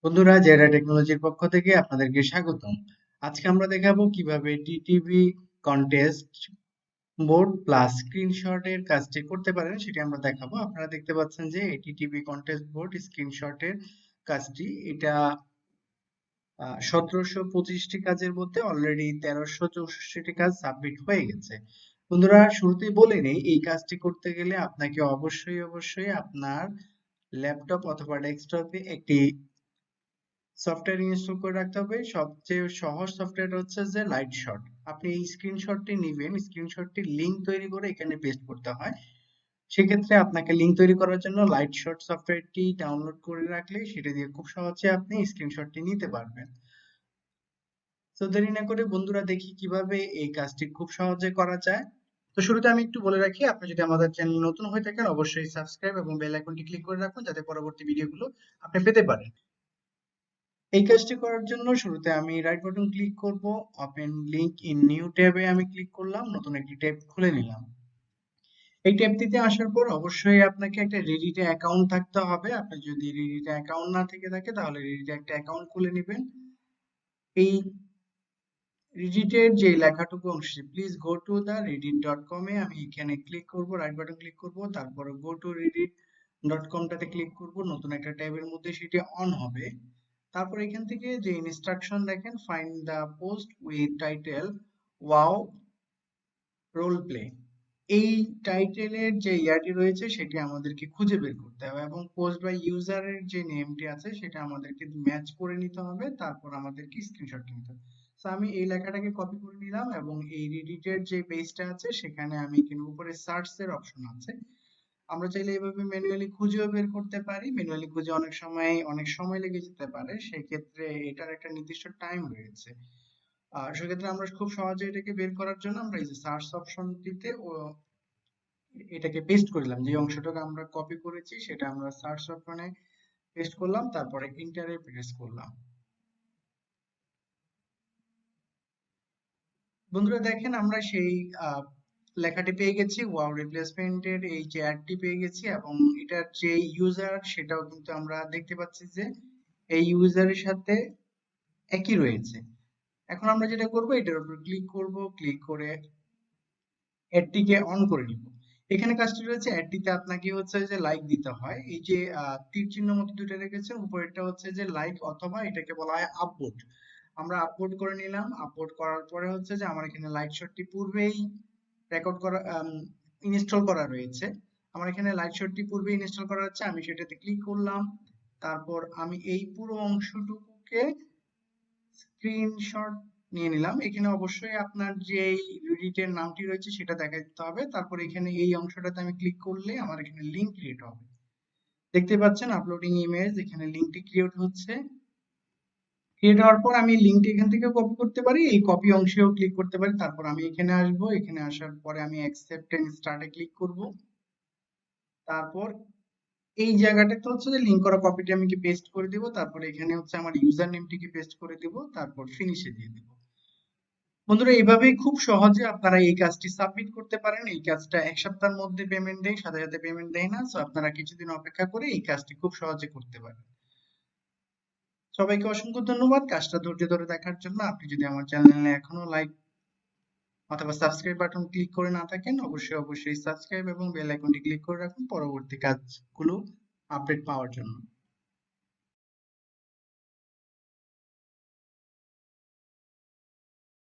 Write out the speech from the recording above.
বন্ধুরা, জেরা টেকনোলজির পক্ষ থেকে আপনাদেরকে স্বাগতম। আজকে আমরা দেখাবো কিভাবে টিটিভি কন্টেস্ট বোর্ড প্লাস স্ক্রিনশটের কাজটি করতে পারেন, সেটি আমরা দেখাবো। আপনারা দেখতে পাচ্ছেন যে এই টিটিভি কন্টেস্ট বোর্ড স্ক্রিনশটের কাজটি, এটা 1725টি কাজের মধ্যে অলরেডি 1364টি কাজ সাবমিট হয়ে গেছে। বন্ধুরা, শুরুতেই বলে নেই, এই কাজটি করতে গেলে আপনাকে অবশ্যই আপনার ল্যাপটপ অথবা ডেস্কটপে একটি সফটওয়্যার ইনস্টল করে রাখতে হবে। সবচেয়ে সহজ সফটওয়্যার হচ্ছে যে লাইটশট। আপনি এই স্ক্রিনশটটি নেবেন, স্ক্রিনশটটির লিঙ্ক তৈরি করে এখানে পেস্ট করতে হয়। সেক্ষেত্রে আপনাকে লিঙ্ক তৈরি করার জন্য লাইটশট সফটওয়্যারটি ডাউনলোড করে রাখলে সেটা দিয়ে খুব সহজে আপনি স্ক্রিনশটটি নিতে পারবেন। তো দেরি না করে বন্ধুরা, দেখি কিভাবে এই কাজটি খুব সহজে করা যায়। তো শুরুতে আমি একটু বলে রাখি, আপনি যদি আমাদের চ্যানেল নতুন হয়ে থাকেন অবশ্যই সাবস্ক্রাইব এবং বেল আইকনটি ক্লিক করে রাখুন, যাতে পরবর্তী ভিডিওগুলো আপনি পেতে পারেন। এই কাজটি করার জন্য শুরুতে আমি রাইট বাটন ক্লিক করব, ওপেন লিংক ইন নিউ ট্যাবে আমি ক্লিক করলাম, নতুন একটি ট্যাব খুলে নিলাম। এই ট্যাবটিতে আসার পর অবশ্যই আপনাকে একটা রেডিটে অ্যাকাউন্ট থাকতে হবে। আপনি যদি রেডিটে অ্যাকাউন্ট না থেকে থাকে তাহলে রেডিটে একটা অ্যাকাউন্ট খুলে নেবেন। এই রেডিটের যে লেখাটুকু অংশ, please go to the reddit.com এ আমি এখানে ক্লিক করব, রাইট বাটন ক্লিক করব, তারপরে গো টু reddit.com টাতে ক্লিক করব, নতুন একটা ট্যাবের মধ্যে সেটি অন হবে। তারপর এখান থেকে যে ইনস্ট্রাকশন দেখেন, find the post with title wow role play, এই টাইটেলের যে ইয়াটি রয়েছে সেটি আমাদেরকে খুঁজে বের করতে হবে এবং পোস্ট বাই ইউজারের যে নেমটি আছে সেটা আমাদেরকে ম্যাচ করে নিতে হবে। তারপর আমাদেরকে স্ক্রিনশট নিতে হবে। তো আমি এই লেখাটাকে কপি করে নিলাম এবং এই রেডিটের যে পেজটা আছে সেখানে আমি কিন্তু উপরে সার্চ এর অপশন আছে, আমরা চাইলে এইভাবে ম্যানুয়ালি খুঁজেও বের করতে পারি। ম্যানুয়ালি খুঁজে অনেক সময় লেগে যেতে পারে, সেই ক্ষেত্রে এটার একটা নির্দিষ্ট টাইম রয়েছে। সেক্ষেত্রে আমরা খুব সহজে এটাকে বের করার জন্য আমরা এই যে সার্চ অপশনটিতে এটাকে পেস্ট করলাম, যে অংশটাকে আমরা কপি করেছি সেটা আমরা সার্চ অপশনে পেস্ট করলাম, তারপরে এন্টারে প্রেস করলাম। বন্ধুরা দেখেন, আমরা সেই লেখাটি পেয়ে গেছি, ওয়াও রিপ্লেসমেন্টের এই যে অ্যাডটি পেয়ে গেছি এবং এটার যে ইউজার সেটাও কিন্তু আমরা দেখতে পাচ্ছি যে এই ইউজারের সাথে একই রয়েছে। এখন আমরা যেটা করব, এটার উপর ক্লিক করব, ক্লিক করে অ্যাডটিকে অন করে নিব। এখানে কাজটি রয়েছে, অ্যাডটিতে আপনাকে হচ্ছে যে লাইক দিতে হয়। এই যে তীর চিহ্ন মতো দুটো রেখেছেন, উপরেরটা হচ্ছে যে লাইক, অথবা এটাকে বলা হয় আপভোট। আমরা আপলোড করে নিলাম। আপলোড করার পরে হচ্ছে যে আমার এখানে লাইট শটটি পূর্বেই রেকর্ড করা ইনস্টল করা রয়েছে। আমার এখানে লাইট শটটি পূর্বে ইনস্টল করা আছে, আমি সেটাতে ক্লিক করলাম। তারপর আমি এই পুরো অংশটুকুকে স্ক্রিনশট নিয়ে নিলাম। এখানে অবশ্যই আপনার যে রেডিটের নামটি রয়েছে সেটা দেখা দিতে হবে। তারপর এখানে এই অংশটাতে আমি ক্লিক করলে আমার এখানে লিংক ক্রিয়েট হবে। দেখতে পাচ্ছেন আপলোডিং ইমেজ, এখানে লিংকটি ক্রিয়েট হচ্ছে। ক্রিয়েট হওয়ার পর আমি লিংকটি এখান থেকে কপি করতে পারি, এই কপি অংশেও ক্লিক করতে পারি। তারপর আমি এখানে আসব, এখানে আসার পরে আমি অ্যাকসেপ্ট এন্ড স্টার্টে ক্লিক করব। তারপর এই জায়গাটাতে হচ্ছে যে লিংক করা কপিটি আমি কি পেস্ট করে দিব, তারপরে এখানে হচ্ছে আমার ইউজার নেমটিকে পেস্ট করে দিব, তারপর ফিনিশে দিয়ে দিব। বন্ধুরা, এইভাবেই খুব সহজে আপনারা এই কাজটি সাবমিট করতে পারেন। এই কাজটা এক সপ্তাহের মধ্যে পেমেন্ট দেয়, সাথে সাথে পেমেন্ট দেয় না। সো আপনারা কিছুদিন অপেক্ষা করে এই কাজটি খুব সহজে করতে পারেন। সবাইকে অসংখ্য ধন্যবাদ কাজটা ধৈর্য ধরে দেখার জন্য। আপনি যদি আমার চ্যানেলে এখনো লাইক অথবা সাবস্ক্রাইব বাটন ক্লিক করে না থাকেন, অবশ্যই সাবস্ক্রাইব এবং বেল আইকনটি ক্লিক করে রাখুন পরবর্তী কাজগুলো আপডেট পাওয়ার জন্য।